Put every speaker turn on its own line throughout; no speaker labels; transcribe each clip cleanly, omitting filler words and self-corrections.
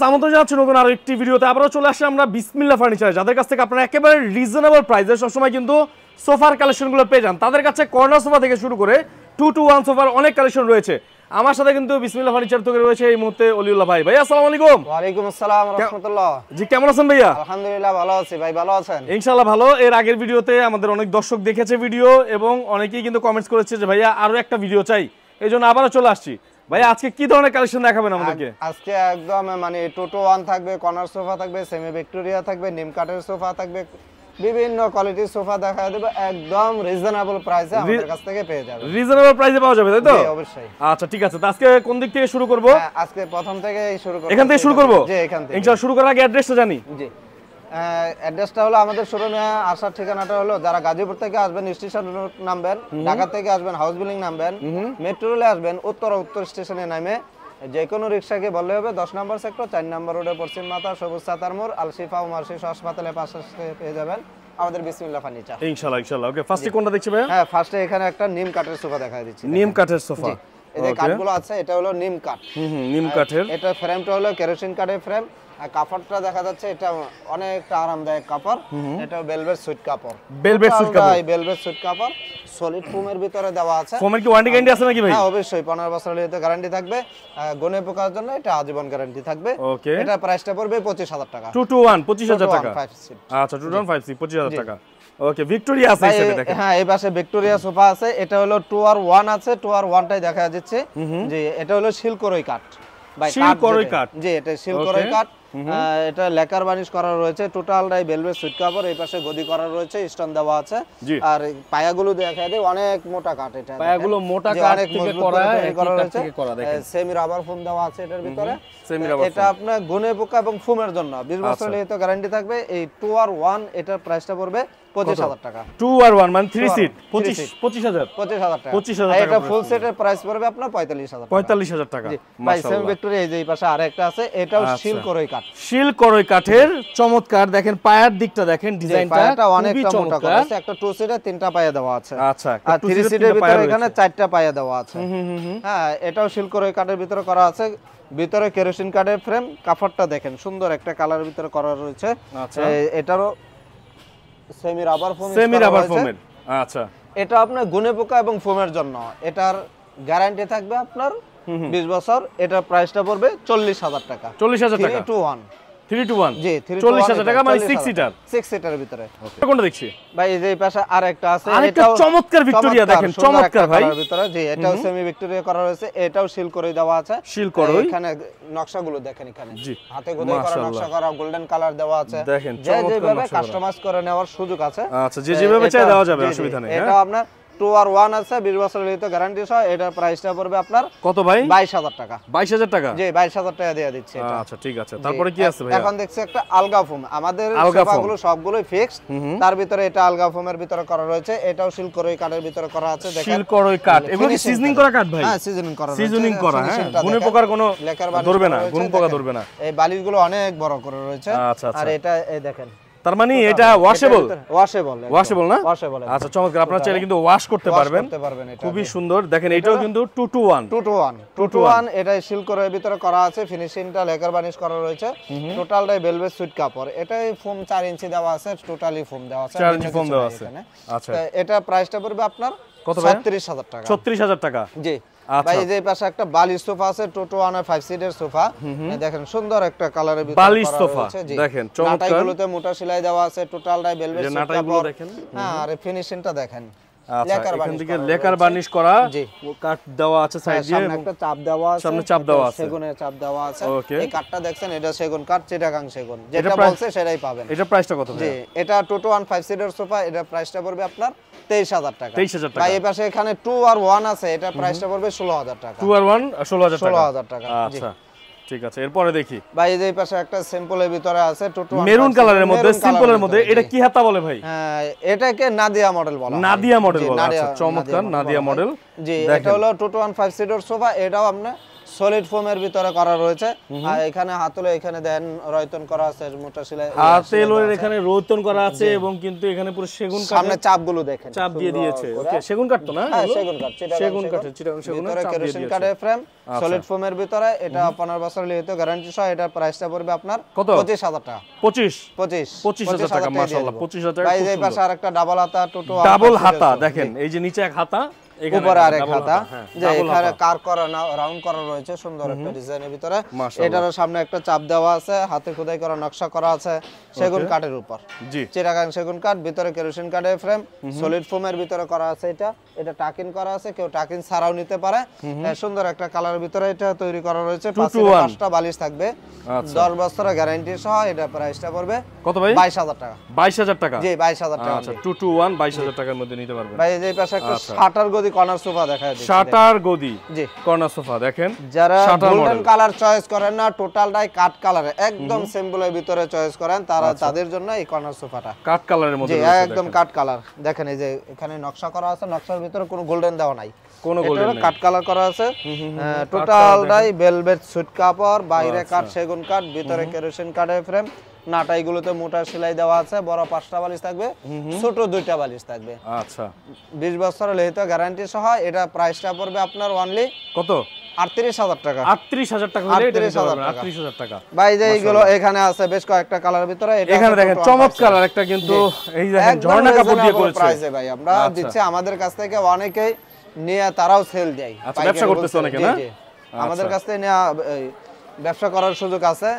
আমন্ত্রণ জানাচ্ছি নতুন আরো একটি ভিডিওতে আবারও চলে আসছি আমরা বিসমিল্লাহ ফার্নিচারে, যাদের কাছ থেকে আপনারা একেবারে রিজনেবল প্রাইসে সবসময় কিন্তু সোফার কালেকশনগুলো পেয়ে যান। তাদের কাছে কর্নার সোফা থেকে শুরু করে 2-to-1 সোফার অনেক কালেকশন রয়েছে। আমার সাথে কিন্তু বিসমিল্লাহ ফার্নিচার থেকে রয়েছে এই মুহূর্তে অলিউল্লাহ ভাই। ভাই আসসালামু আলাইকুম।
ওয়া আলাইকুম আসসালাম ওয়া রাহমাতুল্লাহ।
জি কেমন আছেন ভাইয়া?
আলহামদুলিল্লাহ ভালো আছি ভাই, ভালো আছেন?
ইনশাআল্লাহ ভালো। এর আগের ভিডিওতে আমাদের অনেক দর্শক দেখেছে ভিডিও এবং অনেকেই কিন্তু কমেন্টস করেছে যে ভাইয়া আরো একটা ভিডিও চাই, এইজন্য আবারও চলে আসছি। ভাই আজকে কি ধরনের কালেকশন দেখাবেন আমাদেরকে?
আজকে একদম মানে 2-to-1 থাকবে, কর্নার সোফা থাকবে, সেমি ভিক্টোরিয়া থাকবে, নিম কাঠের সোফা থাকবে, বিভিন্ন কোয়ালিটির সোফা দেখা দেব একদম রিজনেবল প্রাইসে আমাদের কাছ থেকে পেয়ে যাবেন।
রিজনেবল প্রাইসে পাওয়া যাবে তাই তো?
জি অবশ্যই।
আচ্ছা ঠিক আছে, তো আজকে কোন দিক থেকে শুরু করব?
আজকে প্রথম থেকে শুরু করব।
এখান থেকে শুরু করব?
জি এখান থেকে।
ইনশাআল্লাহ শুরু করার আগে অ্যাড্রেসটা জানি।
জি অ্যাড্রেসটা হলো আমাদের শোরুমে আসার ঠিকানাটা হলো, যারা গাজীপুর থেকে আসবেন স্টেশন নামবেন, ঢাকা থেকে আসবেন হাউস বিল্ডিং নামবেন, মেট্রো রেলে আসবেন উত্তর স্টেশনে নামে যে কোনো রিক্সাকে বললে হবে 10 নম্বর সেক্টর 4 নম্বর রোডে পশ্চিম মাথা সবুজ ছাতার মোড় আলশিফা ও মার্শিস হাসপাতালের পাশে পেয়ে যাবেন আমাদের বিসমিল্লাহ ফার্নিচার।
ইনশাআল্লাহ ওকে। ফার্স্টে কোনটা দেখছি ভাই?
হ্যাঁ ফার্স্টে এখানে একটা নিম কাঠের সোফা দেখাই দিচ্ছি।
নিম কাঠের সোফা।
এই যে কাঠগুলো আছে এটা হলো নিম কাঠ।
নিম কাঠের।
এটা ফ্রেমটা হলো কেরোসিন কাঠের ফ্রেম, আর কাপড়টা দেখা যাচ্ছে এটা অনেকটা আরামদায়ক কাপড়। এটা ভেলভেট সুইট কাপড়।
ভেলভেট সুইট কাপড়।
ভেলভেট সুইট কাপড় সলিড ফোমের ভিতরে দেওয়া আছে।
ফোমের কি ওয়ারেন্টি গ্যারান্টি আছে নাকি ভাই?
হ্যাঁ অবশ্যই 15 বছরের গ্যারান্টি থাকবে। গনে পোকার জন্য এটা আজীবন গ্যারান্টি থাকবে।
ওকে।
এটা প্রাইসটা পড়বে 25000 টাকা।
2-to-1 25000 টাকা। আচ্ছা 2-to-1 25000 টাকা। ওকে ভিক্টোরিয়া আছে এই সাইডে দেখেন।
হ্যাঁ এই পাশে ভিক্টোরিয়া সোফা আছে, এটা হলো 2-1 আছে, 2-1 টাই দেখা যাচ্ছে। জি এটা হলো শিলকরই কাঠ। ভাই
শিলকরই কাঠ।
জি এটা শিলকরই কাঠ। এটা লেকার বানিশ করা রয়েছে, টোটালটাই ভেলভেট সুইট কাপড়, এই পাশে গদি করা রয়েছে, স্টোন দেওয়া আছে। আর পায়াগুলো দেখা দেয় অনেক মোটা কাঠ, এটা
পায়াগুলো মোটা কাঠ থেকে করা
রয়েছে, সেমি রাবার ফোম দেওয়া আছে এটার ভিতরে। এটা আপনার গুনে পোকা এবং ফোমের জন্য 20 বছরের তো গ্যারান্টি থাকবে। এই 2-1 এটার প্রাইসটা পড়বে 25000 টাকা।
2-1 মানে 3 সিট 25000
টাকা।
25000 টাকা।
এটা ফুল সেটের প্রাইস পড়বে আপনার 45000
টাকা।
ভাই সেমি ভিক্টোরিয়া এই যে এই পাশে আরেকটা আছে, এটাও শিলকরই কাঠ।
শিলকরই কাঠের চমৎকার, দেখেন পায়ার দিকটা দেখেন, ডিজাইনটা
এটা অনেকটা মোটা করা আছে। একটা 2 সিটে 3টা পায়া দেওয়া আছে।
আচ্ছা
আর 3 সিটের ভিতরে এখানে 4টা পায়া দেওয়া আছে। হ্যাঁ এটাও শিলকরই কাঠের ভিতরে করা আছে, ভিতরে কেরোসিন কাঠের ফ্রেম, কাপড়টা দেখেন সুন্দর একটা কালারের ভিতরে করা রয়েছে। এটারও সেমি রাবার ফোমের।
আচ্ছা
এটা আপনার গুনে পোকা এবং ফোমের জন্য, এটার গ্যারান্টি থাকবে আপনার 20 বছর। এটার প্রাইসটা পড়বে 40000 টাকা।
40000 টাকা। 3-to-1
জি
40000 টাকা মানে 6 সিটার।
6 সিটারের ভিতরে।
কোনটা দেখছি
ভাই এই যে এই পাশে আরেকটা আছে,
এটাও চমৎকার ভিক্টোরিয়া, দেখেন চমৎকার ভাই
ভিতরে। জি এটাও সেমি ভিক্টোরিয়া করা রয়েছে, এটাও শিলকরই দেওয়া আছে।
শিলকরই
এখানে নকশাগুলো দেখেন, এখানে
জি
হাতে খোদাই করা নকশা করা গোল্ডেন কালার দেওয়া আছে।
দেখেন
যেভাবে কাস্টমাইজ করে নেওয়ার সুযোগ আছে।
আচ্ছা যে যেভাবে চাই দেওয়া যাবে, অসুবিধা নেই।
এটা আপনার 2-1 আছে, 20 বছরের তো গ্যারান্টি সহ। এটার প্রাইসটা পড়বে আপনার
কত ভাই?
22000 টাকা।
22000 টাকা।
জি 22000 টাকা দিয়ে দিচ্ছি এটা।
আচ্ছা ঠিক আছে, তারপরে কি আছে ভাই?
এখন দেখছি একটা আলগা ফোম। আমাদের সোফাগুলো সবগুলোই ফিক্সড, তার ভিতরে এটা আলগা ফোমের ভিতরে করা রয়েছে। এটাও শিলকরই কাঠের ভিতরে করা আছে। দেখেন
শিলকরই কাঠ। এগুলো কি সিজনিং করা কাঠ ভাই?
হ্যাঁ সিজনিং করা রয়েছে।
সিজনিং করা, হ্যাঁ গুনে পোকার কোনো ধরবে না, গুনে পোকা ধরবে না।
এই বালিশগুলো অনেক বড় করে রয়েছে।
আচ্ছা
আর এটা এই দেখেন,
তার মানে এটা ওয়াশেবল না?
ওয়াশেবল।
আচ্ছা চমৎকার, আপনারা চাইলে কিন্তু ওয়াশ করতে পারবেন। খুবই সুন্দর, দেখেন এটাও কিন্তু 2-to-1
এটা শিলকরের ভিতরে করা আছে, ফিনিশিংটা লেকার বানিশ করা রয়েছে, টোটালটাই ভেলভেট সুইট কাপড়। এটাই ফোম 4 ইঞ্চি দেওয়া আছে, টোটালি ফোম দেওয়া আছে,
4 ইঞ্চি ফোম দেওয়া আছে। আচ্ছা
এটা প্রাইসটা পড়বে আপনার
কত ভাই?
36000 টাকা।
36000 টাকা।
জি ভাই এই যে পাশে একটা বালিশ সোফা আছে, 2-to-1 আর 5 সিটের সোফা। দেখেন সুন্দর একটা কালারের ভিতরে
বালিশ সোফা, দেখেন চমৎকার।
নাটাইগুলোতে মোটা সেলাই দেওয়া আছে, টোটালটাই ভেলভেট সুইট কাপড়।
নাটাইগুলো দেখেন।
হ্যাঁ আর ফিনিশিংটা দেখেন,
আচ্ছা এখান থেকে লেকার বার্নিশ করা, কাট দেওয়া আছে সাইড দিয়ে,
সামনে একটা চাপ দেওয়া আছে,
সামনে চাপ দেওয়া আছে,
সেগুনের চাপ দেওয়া আছে।
ওকে।
এই কাটটা দেখছেন, এটা সেগুন কাট, চিটাগাং সেগুন, যেটা বলছে সেটাই পাবেন।
এটা প্রাইসটা কত?
জি এটা 2-to-1 5 সিটের সোফা, এটা প্রাইসটা পড়বে আপনার 23000 টাকা।
23000 টাকা।
ভাই এই পাশে এখানে 2-1 আছে, এটা প্রাইসটা পড়বে 16000 টাকা।
2-1 16000 টাকা।
16000 টাকা।
আচ্ছা ঠিক আছে, এরপরে দেখি
ভাই এই পাশে একটা সিম্পলের ভিতরে আছে, 2-to-1
মেরুন কালারের মধ্যে, সিম্পলের মধ্যে। এটা কি হাতা বলে ভাই?
হ্যাঁ এটাকে নাদিয়া মডেল বলা হয়।
নাদিয়া মডেল বলা। আচ্ছা চমৎকার, নাদিয়া মডেল।
জি এটা হলো 2-to-1 5 সিটের সোফা, এটাও আপনি সলিড ফোমের ভিতরে করা রয়েছে। আর এখানে হাতলে এখানে দেন রয়তন করা আছে, মোটা সেলাই
হাতেলের এখানে রয়তন করা আছে এবং কিন্তু এখানে পুরো সেগুন কাঠ,
সামনে চাপগুলো দেখেন
চাপ দিয়ে দিয়েছে। ওকে, সেগুন কাঠ তো না?
হ্যাঁ সেগুন কাঠ,
সেগুন কাঠের চিটাগাং সেগুনের
ভিতরে
চাপ দিয়ে
কেরোসিন
দিয়েছে।
কাঠের ফ্রেম সলিড ফোমের ভিতরে। এটা 15 বছর লিখিত গ্যারান্টি সহ। এটা প্রাইসটা পড়বে আপনার
কত?
25,000 টাকা।
25,000 টাকা, মাশাআল্লাহ 25,000 টাকা।
ভাই এই পাশে আরেকটা ডাবল হাতা টোটো,
ডাবল হাতা দেখেন, এই যে নিচে এক হাতা,
উপরে আরেক হাতা, যে এখানে কার করা না রাউন্ড করা রয়েছে সুন্দর একটা ডিজাইনের ভিতরে। এটারও সামনে একটা চাপ দেওয়া আছে, হাতে খোদাই করা নকশা করা আছে সেগুন কাঠের উপর।
জি,
চিটাগাং সেগুন কাঠ, ভিতরে কেরোসিন কাঠের ফ্রেম, সলিড ফোমের ভিতরে করা আছে। এটা টাকিন করা আছে, কেউ টাকিন ছাড়াও নিতে পারে। সুন্দর একটা কালারের ভিতরে এটা তৈরি করা রয়েছে। 5টা বালিশ থাকবে, 10 বছরের গ্যারান্টি সহ। এটা প্রাইসটা পড়বে
কত ভাই?
22,000 টাকা।
22,000 টাকা?
জি 22,000 টাকা।
আচ্ছা, 221 22,000 টাকার মধ্যে নিতে পারবেন।
ভাই এই পাশে একটা শাটার গদি কর্নার সোফা দেখা যাচ্ছে।
শাটার গদি,
জি
কর্নার সোফা দেখেন।
যারা গোল্ডেন কালার চয়েস করেন না, টোটালটাই কাট কালারে একদম সিম্পলের ভিতরে চয়েস করেন, তাদের জন্য এই কর্নার সোফাটা
কাট কালারের মধ্যে
জি
রয়েছে।
একদম কাট কালার দেখেন, এই যে এখানে নকশা করা আছে, নকশার ভিতরে কোনো গোল্ডেন দেওয়া নাই,
কোনো গোল্ডেন নেই,
কাট কালার করা আছে। টোটালটাই ভেলভেট সুট কাপড়, বাইরে কাঠ সেগুন কাঠ, ভিতরে কেরোসিন কাঠের ফ্রেম। নাটাইগুলোতে মোটা সেলাই দেওয়া আছে। বড় 5টা বালিশ থাকবে, ছোট 2টা বালিশ থাকবে।
আচ্ছা,
20 বছরের লিখিত গ্যারান্টি সহ। এটা প্রাইসটা পড়বে আপনার অনলি
কত?
38,000 টাকা।
38,000 টাকা হলে এটা নিতে পারবেন। 38,000 টাকা।
ভাই যে এইগুলো এখানে আছে বেশ কয়েকটা কালারের ভিতরে।
এখানে দেখেন চমৎকার আরেকটা, কিন্তু এই দেখেন ঝর্ণা কাপড় দিয়ে করেছে।
প্রাইসে ভাই আমরা দিচ্ছি, আমাদের কাছ থেকে অনেকেই নিয়ে তারাও সেল দেয়।
আচ্ছা, ব্যবসা করতেছে অনেকে না?
আমাদের কাছ থেকে নিয়ে ব্যবসা করার সুযোগ আছে,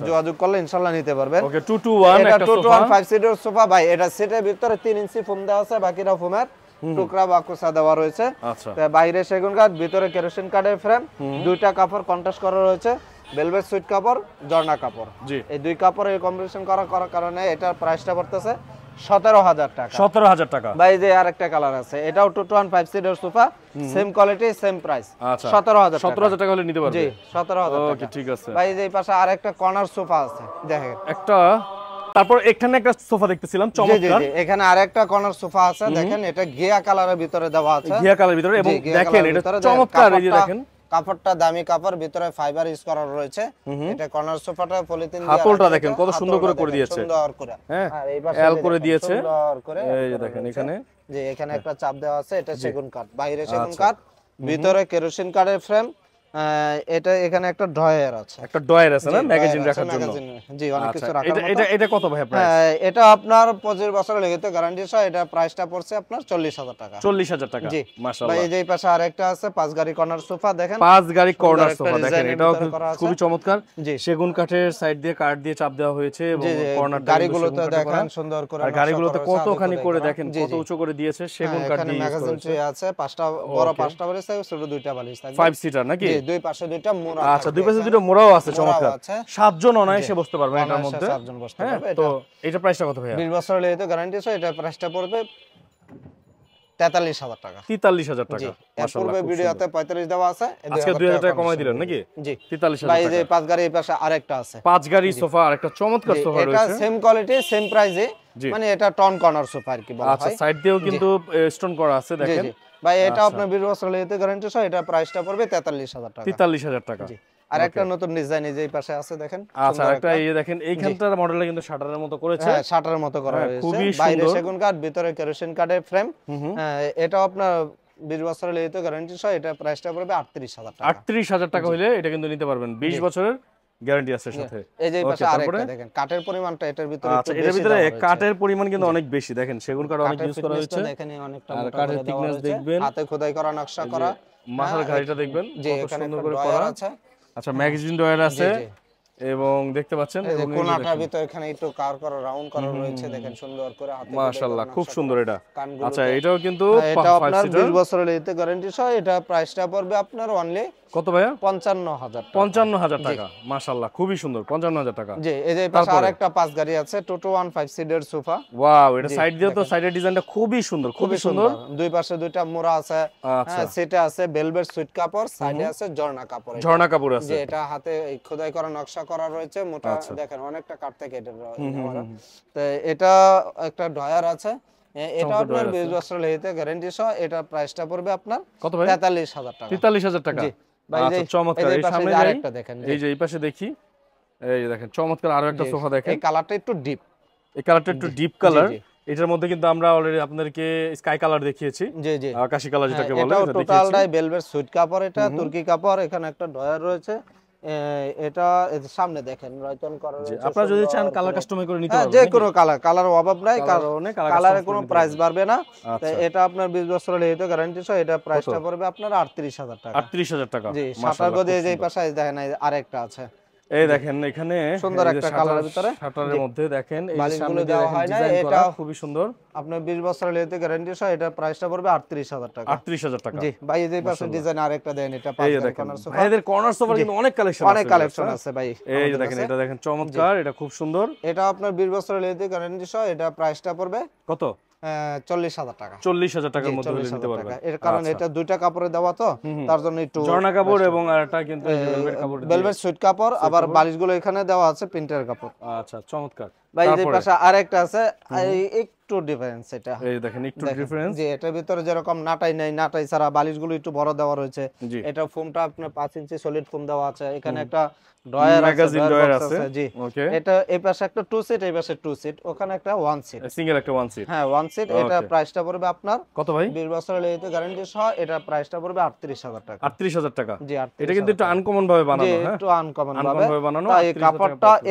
যোগাযোগ করলে ইনশাআল্লাহ নিতে পারবেন।
ওকে, 221
এটা
একটা সোফা,
221 5 সিটের সোফা ভাই। এটা সিটের ভিতরে 3 ইঞ্চি ফোম দেওয়া আছে, বাকিটা ফোমের টুকরা বা কোসা দেওয়া রয়েছে।
আচ্ছা,
বাইরে সেগুন কাঠ, ভিতরে কেরোসিন কাঠের ফ্রেম, 2টা কাপড় কন্ট্রাস্ট করা রয়েছে, ভেলভেট সুইট কাপড়, জর্না কাপড়।
জি,
এই 2 কাপড়ের কম্বিনেশন করার কারণে এটার প্রাইসটা পড়তেছে 17,000 টাকা।
17,000 টাকা।
ভাই যে আরেকটা কালার আছে, এটাও 221 5 সিটের sofa, same quality same price.
আচ্ছা,
17,000
টাকা হলে নিতে পারবেন।
জি 17,000 টাকা।
ওকে, ঠিক আছে।
ভাই যে এই পাশে আরেকটা কর্নার সোফা আছে দেখেন
একটা, তারপর এখানে একটা সোফা দেখতেছিলাম চমৎকার।
জি এখানে আরেকটা কর্নার সোফা আছে দেখেন, এটা ঘিয়া কালারের ভিতরে দেওয়া আছে,
ঘিয়া কালারের ভিতরে, এবং দেখেন এটা চমৎকার। এই যে দেখেন
কাপড়টা দামি কাপড়, ভিতরে ফাইবার ইউজ করা রয়েছে। এটা কর্নার সোফাটা পলিথিন দিয়ে
হাতলটা দেখেন কত সুন্দর করে দিয়েছে,
সুন্দর করে।
হ্যাঁ,
আর এই পাশে
এল করে দিয়েছে
সুন্দর করে।
এই যে দেখেন এখানে,
যে এখানে একটা চাপ দেওয়া আছে, এটা সেগুন কাঠ, বাইরে সেগুন কাঠ, ভিতরে কেরোসিন কাঠের ফ্রেম। এটা এখানে একটা ড্রয়ার আছে,
একটা ড্রয়ার আছে না, ম্যাগাজিন রাখার জন্য।
জি অনেক কিছু রাখার মতো।
এটা কত ভাই প্রাইস?
এটা আপনার 25 বছরের লিখিত গ্যারান্টি সহ। এটা প্রাইসটা পড়ছে আপনার 40,000 টাকা।
40,000 টাকা,
জি
মাশাআল্লাহ।
ভাই এই যে এই পাশে আরেকটা আছে 5 গাড়ি কর্নার সোফা দেখেন,
5 গাড়ি কর্নার সোফা দেখেন, এটাও খুবই চমৎকার।
জি
সেগুন কাঠের সাইড দিয়ে কাঠ দিয়ে চাপ দেওয়া হয়েছে, এবং কর্নারটা
গাড়িগুলোতে দেখেন সুন্দর করে,
আর গাড়িগুলোতে কতখানি করে দেখেন, কত উঁচু করে দিয়েছে সেগুন কাঠ দিয়ে।
ম্যাগাজিন ট্রে আছে, 5টা বড় 5টা বালিশ থাকবে, ছোট 2টা বালিশ থাকবে।
5 সিটার নাকি?
জি দুই পাশে 2টা মোড়া।
আচ্ছা, দুই পাশে দুটো মোড়াও আছে, চমৎকার। 7 জন অনায়াসে বসতে পারবেন এটার মধ্যে।
7 জন বসতে পারবে।
তো এটা প্রাইসটা কত ভাইয়া?
20 বছরের লিখিত গ্যারান্টি সহ। এটা প্রাইসটা পড়বে 43,000 টাকা।
43,000 টাকা,
এর পূর্বে ভিডিওতে 45 দেওয়া আছে,
আজকে 2,000 টাকা কমাই দিলেন নাকি?
জি
43,000
ভাই
টাকা।
যে 5 গাড়ি এই পাশে আরেকটা আছে,
5 গাড়ি সোফা, আর একটা চমৎকার সোফা
এটা
রয়েছে।
সেম কোয়ালিটি সেম প্রাইসে, মানে এটা টন কর্নার সোফা আর কি বলা হয়।
আচ্ছা, সাইড দিয়েও কিন্তু স্টোন করা আছে দেখেন।
ভাই এটা আপনার 20 বছরের লিখিত গ্যারান্টি সহ। এটা প্রাইসটা পড়বে 43,000 টাকা।
43,000 টাকা।
আর একটা নতুন ডিজাইন এই যে এই পাশে আছে দেখেন।
আচ্ছা, একটা এই দেখেন এইখানটার মডেলটা কিন্তু শাটারের মতো করেছে।
হ্যাঁ, শাটারের মতো করা হয়েছে। বাইরে সেগুন কাঠ, ভিতরে কেরোসিন কাঠের ফ্রেম। এটা আপনার 20 বছরের লিখিত গ্যারান্টি সহ। এটা প্রাইসটা পড়বে 38,000 টাকা।
38,000 টাকা হলে এটা কিন্তু নিতে পারবেন, 20 বছরের গ্যারান্টি আছে সাথে।
এই যে এই পাশে আরেকটা দেখেন, কাঠের পরিমাণটা এটার ভিতরে
আচ্ছা, এটার ভিতরে কাঠের পরিমাণ কিন্তু অনেক বেশি, দেখেন সেগুন কাঠ অনেক ইউজ করা হয়েছে।
দেখেন অনেকটা
আর
মোটা
কাঠের
করে দেওয়া
থিকনেস
হয়েছে,
দেখবেন,
হাতে খোদাই করা নকশা করা।
মাথার ঘাড়িটা দেখবেন কত সুন্দর করে করা
আছে।
আচ্ছা, ম্যাগাজিন ডয়ার আছে, এবং দেখতে পাচ্ছেন
এই যে কোণাটার ভিতরে এখানে একটু কার করা রাউন্ড করা রয়েছে দেখেন সুন্দর করে, হাতে
মাশাআল্লাহ খুব সুন্দর এটা।
কানগুলো।
আচ্ছা, এটাও কিন্তু
এটা আপনার 20 বছরের লিখিত গ্যারান্টি সহ। এটা প্রাইসটা পড়বে আপনার অনলি
কত ভাইয়া?
55,000 টাকা।
55,000 টাকা, মাশাআল্লাহ খুবই সুন্দর, 55,000 টাকা।
জি এই যে পাশে আরেকটা 5 গাড়ি আছে, টোটো 15 সিটের সোফা।
ওয়াও, এটা সাইড দিয়ে তো সাইডের ডিজাইনটা খুবই সুন্দর, খুবই সুন্দর।
দুই পাশে 2টা মোড়া আছে। হ্যাঁ, সেটা আছে ভেলভেট সুইট কাপড়, সাইডে আছে ঝর্ণা কাপড়।
ঝর্ণা কাপড় আছে,
যে এটা হাতে খোদাই করা নকশা করা রয়েছে, মোটা দেখেন অনেকটা কাঠ থেকে এটা করা। তো এটা একটা ড্রয়ার আছে। এটা আপনার 20 বছরের লিখিত গ্যারান্টি সহ। এটা প্রাইসটা পড়বে আপনার
কত ভাই?
43,000 টাকা।
43,000 টাকা।
ভাই
আচ্ছা চমৎকার, এই সামনে যাই,
আরেকটা দেখেন,
এই যে এই পাশে দেখি, এই যে দেখেন চমৎকার আরো একটা সোফা দেখেন,
এই কালারটা একটু ডিপ,
এই কালারটা একটু ডিপ কালার। এটার মধ্যে কিন্তু আমরা অলরেডি আপনাদেরকে স্কাই কালার দেখিয়েছি,
জি জি
আকাশি কালার যেটাকে বলে,
এটাও
এটা
টোটালটাই ভেলভেট সুইট কাপড়, এটা তুর্কি কাপড়, এখানে একটা ডয়ার রয়েছে, এটা সামনে দেখেন রয়তন করা রয়েছে।
আপনারা যদি চান কালার কাস্টমাইজ করে নিতে পারবেন,
যে কোনো কালার অভাব নাই, কালারে কোনো প্রাইস বাড়বে না। এটা আপনার 20 বছরের লিখিত গ্যারান্টি সহ, এটা প্রাইসটা পড়বে আপনার 38,000 টাকা।
38,000 টাকা,
জি। শাটার গদি এই যে পাশে দেখেন আরেকটা আছে,
এই দেখেন এখানে
সুন্দর একটা কালারের ভিতরে,
শাটারের মধ্যে দেখেন এই
বালিশগুলো দেওয়া হয় না, এটা
খুবই সুন্দর।
আপনার 20 বছরের লিখিত গ্যারান্টি সহ, এটা প্রাইসটা পড়বে 38,000 টাকা।
38,000 টাকা।
জি ভাই, এই যে পাশে ডিজাইন আরেকটা দেন, এটা
এই যে দেখেন ভাইদের কর্নার সোফার কিন্তু অনেক কালেকশন আছে,
অনেক কালেকশন আছে ভাই।
এই যে দেখেন, এটা দেখেন চমৎকার, এটা খুব সুন্দর।
এটা আপনার 20 বছরের লিখিত গ্যারান্টি সহ, এটা প্রাইসটা পড়বে
কত?
40,000 টাকা।
40,000 টাকার মধ্যে নিতে পারবেন।
এর কারণ এটা দুইটা কাপড়ে দেওয়া তো, তার জন্য একটু
জর্না কাপড় এবং আরটা কিন্তু ভেলভেট কাপড়,
ভেলভেট সুইট কাপড়, আবার বালিশগুলো এখানে দেওয়া আছে প্রিন্টের কাপড়।
আচ্ছা চমৎকার।
ভাই এই পাশে আরেকটা আছে, একটু ডিফারেন্স, এটা
এই দেখেন একটু ডিফারেন্স,
জি এটার ভিতরে যেরকম নাটাই নাই, নাটাই ছাড়া বালিশগুলো একটু বড় দেওয়া রয়েছে। এটা ফোমটা আপনার 5 ইঞ্চি সলিড ফোম দেওয়া আছে, এখানে একটা ডয়ার আছে, ম্যাগাজিন ডয়ার আছে। জি ওকে, এটা এই পাশে একটা 2 সিট, এই পাশে 2 সিট, ওখানে একটা 1 সিট,
সিঙ্গেল একটা 1 সিট।
হ্যাঁ 1 সিট। এটা প্রাইসটা পড়বে আপনার
কত ভাই?
20 বছরের লিখিত গ্যারান্টি সহ, এটা প্রাইসটা পড়বে 38,000 টাকা।
38,000 টাকা।
জি
এটা কিন্তু একটু আনকমন ভাবে বানানো, হ্যাঁ
একটু আনকমন ভাবে বানানো।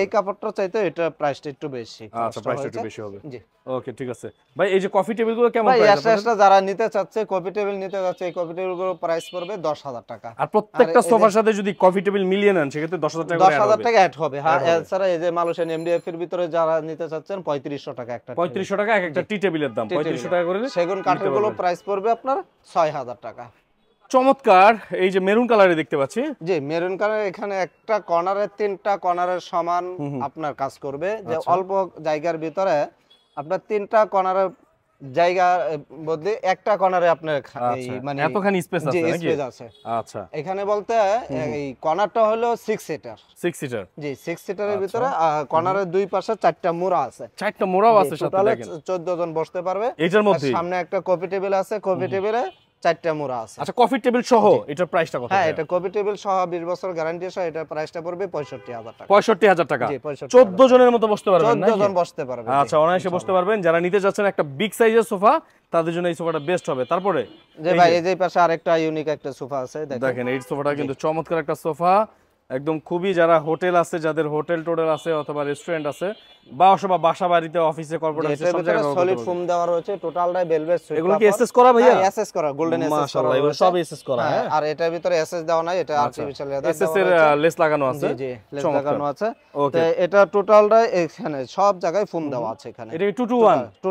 এই কাপড়টা চাইতে এটা প্রাইসটা একটু বেশি।
আচ্ছা প্রাইসটা একটু বেশি হবে। জি ওকে ঠিক আছে ভাই। এই যে কফি টেবিলগুলো কেমন
প্রাইস?
প্রাইস?
ভাই এক্সট্রা যারা নিতে চাচ্ছে, কফি টেবিল নিতে যাচ্ছে, এই কফি টেবিলগুলোর প্রাইস পড়বে 10,000 টাকা।
আর প্রত্যেকটা সোফার সাথে যদি কফি টেবিল মিলিয়ে নেন সেক্ষেত্রে 10,000 টাকা করে
10,000 টাকা অ্যাড হবে। হ্যাঁ এছাড়া এই যে মালয়েশিয়ান এমডিএফ এর ভিতরে যারা নিতে চাচ্ছেন 3500 টাকা একটা,
3500 টাকা একটা টি টেবিলের দাম, 3500 টাকা করে।
সেগুন কাঠের গুলো প্রাইস পড়বে আপনার 6,000 টাকা।
চমৎকার। এই যে মেরুন কালারে দেখতে পাচ্ছি,
জি মেরুন কালার, এখানে একটা কর্নারে 3টা কর্নারের সমান আপনার কাজ করবে, যে অল্প জায়গার ভিতরে আপনার 3টা কর্নারের জায়গার বদলে একটা কর্নারে আপনার
মানে এতখানি স্পেস আছে নাকি?
স্পেস আছে।
আচ্ছা
এখানে বলতে এই কর্নারটা হলো 6 সিটার।
6 সিটার,
জি 6 সিটারের ভিতরে কর্নারের দুই পাশে 4টা মোড়া আছে,
4টা মোড়াও আছে সাথে, দেখেন
14 জন বসতে পারবে
এটার মধ্যে।
সামনে একটা কফি টেবিল আছে, কফি টেবিলে 4টা মোড়া আছে।
আচ্ছা কফি টেবিল সহ এটার প্রাইসটা কত?
হ্যাঁ এটা কফি টেবিল সহ 20 বছর গ্যারান্টি সহ, এটার প্রাইসটা পড়বে 65,000 টাকা।
65,000 টাকা।
জি 65,000।
14 জনের মতো বসতে পারবেন নাকি?
14 জন বসতে পারবে।
আচ্ছা অনায়াসে বসতে পারবেন। যারা নিতে যাচ্ছেন একটা বিগ সাইজের সোফা, তাদের জন্য এই সোফাটা বেস্ট হবে। তারপরে
যে ভাই এই যে পাশে আরেকটা ইউনিক একটা সোফা আছে,
দেখেন এই সোফাটা কিন্তু চমৎকার একটা সোফা, একদম খুবই, যারা হোটেল আছে, যাদের হোটেল টোটেল আছে অথবা রেস্টুরেন্ট আছে, বা অথবা বাসা বাড়িতে, অফিসে, কর্পোরেট অফিসে সব জায়গায়
সলিড ফোম দেওয়া রয়েছে, টোটালটাই ভেলভেট সুইট।
এগুলো কি এসএস করা ভাইয়া?
হ্যাঁ এসএস করা, গোল্ডেন এসএস করা।
মাশাআল্লাহ এগুলো সব এসএস করা। হ্যাঁ
আর এটার ভিতরে এসএস দেওয়া নাই, এটা আর্টিফিশিয়াল লেদার
এসএস এর লেস লাগানো আছে।
জি জি লেস লাগানো আছে।
ওকে,
তো এটা টোটালটাই এখানে সব জায়গায় ফোম দেওয়া আছে। এখানে
এটা 2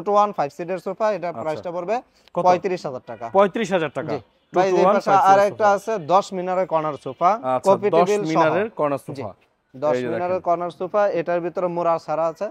to 1
5 সিটের সোফা, এটা প্রাইসটা পড়বে 35,000 টাকা।
35,000 টাকা।
ভাই এই পাশে আরেকটা আছে 10 মিনারের কর্নার সোফা, কফি টেবিল
10 মিনারের কর্নার সোফা।
10 মিনারের কর্নার সোফা, এটার ভিতরে মোড়া ছাড়া আছে।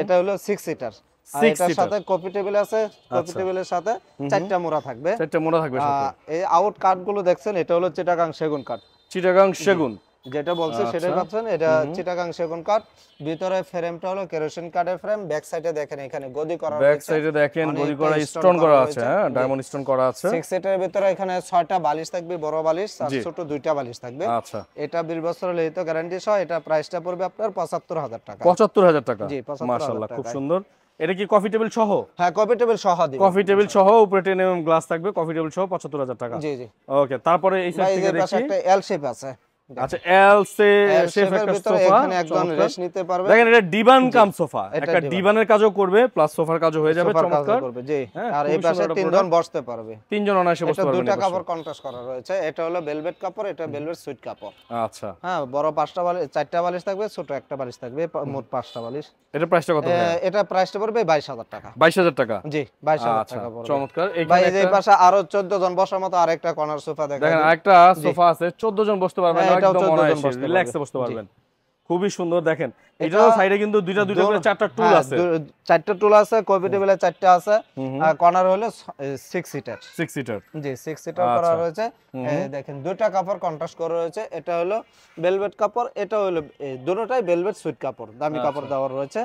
এটা হলো 6 সিটার, আর এটার সাথে কফি টেবিল আছে, কফি টেবিলের সাথে 4টা মোড়া থাকবে।
4টা মোড়া থাকবে সাথে।
এই আউট কাঠগুলো দেখছেন, এটা হলো চিটাগাং সেগুন কাঠ।
চিটাগাং সেগুন
যেটা বলছে সেটাই পাচ্ছেন, এটা চিটাগাং সেগুন কাঠ। ভিতরে ফ্রেমটা হলো কেরোসিন কাঠের ফ্রেম। ব্যাক সাইডে দেখেন এখানে গদি করা আছে,
ব্যাক সাইডে দেখেন গদি করা, স্টোন করা আছে। হ্যাঁ ডায়মন্ড স্টোন করা আছে।
6 সিটের ভিতরে এখানে 6টা বালিশ থাকবে, বড় বালিশ, আর ছোট 2টা বালিশ থাকবে।
আচ্ছা
এটা 20 বছরের লিখিত গ্যারান্টি সহ, এটা প্রাইসটা পড়বে আপনার 75,000 টাকা।
75,000 টাকা।
জি 75,000
মাশাআল্লাহ খুব সুন্দর। এটা কি কফি টেবিল সহ?
হ্যাঁ কফি টেবিল সহ দিবেন।
কফি টেবিল সহ, উপরে 10 mm গ্লাস থাকবে, কফি টেবিল সহ 75,000 টাকা।
জি জি
ওকে, তারপরে এই সাইড থেকে দেখি
একটা এল শেপ আছে।
আচ্ছা এল শেপ একটা সোফা,
এখানে একদম রেস্ট নিতে পারবে।
দেখেন এটা ডিভান কাম সোফা, একটা ডিভানের কাজও করবে প্লাস সোফার কাজও হয়ে যাবে। চমৎকার
করবে জি। আর এই পাশে 3 জন বসতে পারবে,
3 জন অনায়াসে বসতে পারবে।
এটা দুটো কাপড় কন্ট্রাস্ট করা রয়েছে। এটা হলো ভেলভেট কাপড়, এটা ভেলভেট সুইট কাপড়।
আচ্ছা
হ্যাঁ বড় 5টা বালিশ, 4টা বালিশ থাকবে, ছোট একটা বালিশ থাকবে, মোট 5টা বালিশ।
এটা প্রাইসটা কত?
এটা প্রাইসটা পড়বে 22,000 টাকা।
22,000 টাকা।
জি 22,000 টাকা পড়বে।
চমৎকার।
ভাই এই পাশে আরো 14 জন বসার মতো আরেকটা কর্নার সোফা
দেখেন, আরেকটা সোফা আছে, 14 জন বসতে পারবেন, একদম অনায়াসে রিল্যাক্সে বসতে পারবেন। খুবই সুন্দর। দেখেন এটাও সাইডে কিন্তু দুইটা করে 4টা টুল আছে,
4টা টুল আছে, কফি টেবিলে 4টা আছে, আর কর্নার হলো 6 সিটার।
6 সিটার
জি 6 সিটার করা রয়েছে। দেখেন দুইটা কাপড় কন্ট্রাস্ট করা রয়েছে। এটা হলো ভেলভেট কাপড়, এটা হলো দুটোটাই ভেলভেট সুইট কাপড়, দামি কাপড় দেওয়া রয়েছে।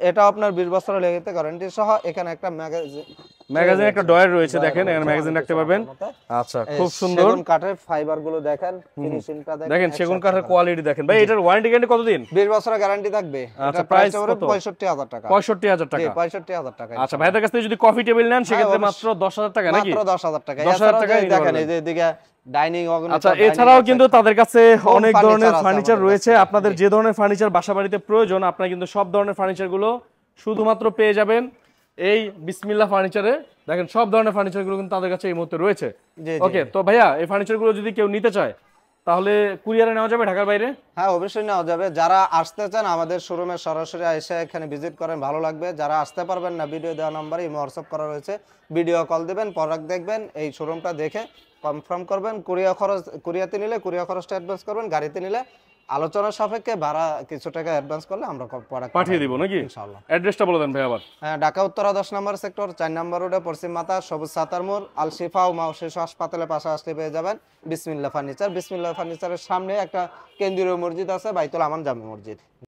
এটা আপনার 20 বছরের লিখিত গ্যারান্টি সহ। এখানে একটা
ম্যাগাজিন একটা ডয়ার রয়েছে, দেখেন এখানে ম্যাগাজিন রাখতে পারবেন। আচ্ছা, খুব সুন্দর।
সেগুন কাঠের ফাইবার গুলো দেখেন, ফিনিশিংটা
দেখেন সেগুন কাঠের কোয়ালিটি দেখেন ভাই। এটার ওয়ারেন্টি গ্যারান্টি কতদিন?
20 বছরের গ্যারান্টি থাকবে।
আচ্ছা,
এটা
প্রাইস
প্রাইস হবে
কত?
65000 টাকা।
65000 টাকা।
65000 টাকা।
আচ্ছা, ভাইদের কাছ থেকে যদি কফি টেবিল নেন সেক্ষেত্রে মাত্র 10000 টাকা নাকি?
মাত্র 10000 টাকা।
10000 টাকা
দেখেন এই যে এদিকে ডাইনিং ওভেন।
আচ্ছা, এছাড়াও কিন্তু তাদের কাছে অনেক ধরনের ফার্নিচার রয়েছে। আপনাদের যে ধরনের ফার্নিচার বাসা বাড়িতে প্রয়োজন, আপনারা কিন্তু সব ধরনের ফার্নিচার গুলো শুধুমাত্র পেয়ে যাবেন এই বিসমিল্লাহ ফার্নিচারে। দেখেন সব ধরনের ফার্নিচার গুলো কিন্তু তাদের কাছে এই মুহূর্তে রয়েছে। ওকে, তো ভাইয়া এই ফার্নিচার গুলো যদি কেউ নিতে চায় তাহলে কুরিয়ারে নেওয়া যাবে ঢাকার বাইরে?
হ্যাঁ, অবশ্যই নেওয়া যাবে। যারা আসতে চান আমাদের শোরুমে সরাসরি এসে এখানে ভিজিট করেন, ভালো লাগবে। যারা আসতে পারবেন না, ভিডিও দেওয়া নম্বরে ইমো হোয়াটসঅ্যাপ করা রয়েছে, ভিডিও কল দিবেন, প্রোডাক্ট দেখবেন, এই শোরুমটা দেখে কনফার্ম করবেন। কুরিয়াতে নিলে কুরিয়ার খরচটা অ্যাডভান্স করবেন, গাড়িতে নিলে আলোচনার সাপেক্ষে ভাড়া কিছু টাকা অ্যাডভান্স করলে আমরা প্রোডাক্ট
পাঠিয়ে দিব নাকি?
ইনশাআল্লাহ।
অ্যাড্রেসটা বলে দেন ভাই আবার।
হ্যাঁ, ঢাকা উত্তরা 10 নম্বর সেক্টর 4 নম্বর রোডে পশ্চিম মাথা সবুজ সাতার মোড় আল শিফা ও মাও শিশু হাসপাতালের পাশে আসলে পেয়ে যাবেন বিসমিল্লাহ ফার্নিচার। বিসমিল্লাহ ফার্নিচারের সামনে একটা কেন্দ্রীয় মসজিদ আছে, বাইতুল আমান জামে মসজিদ।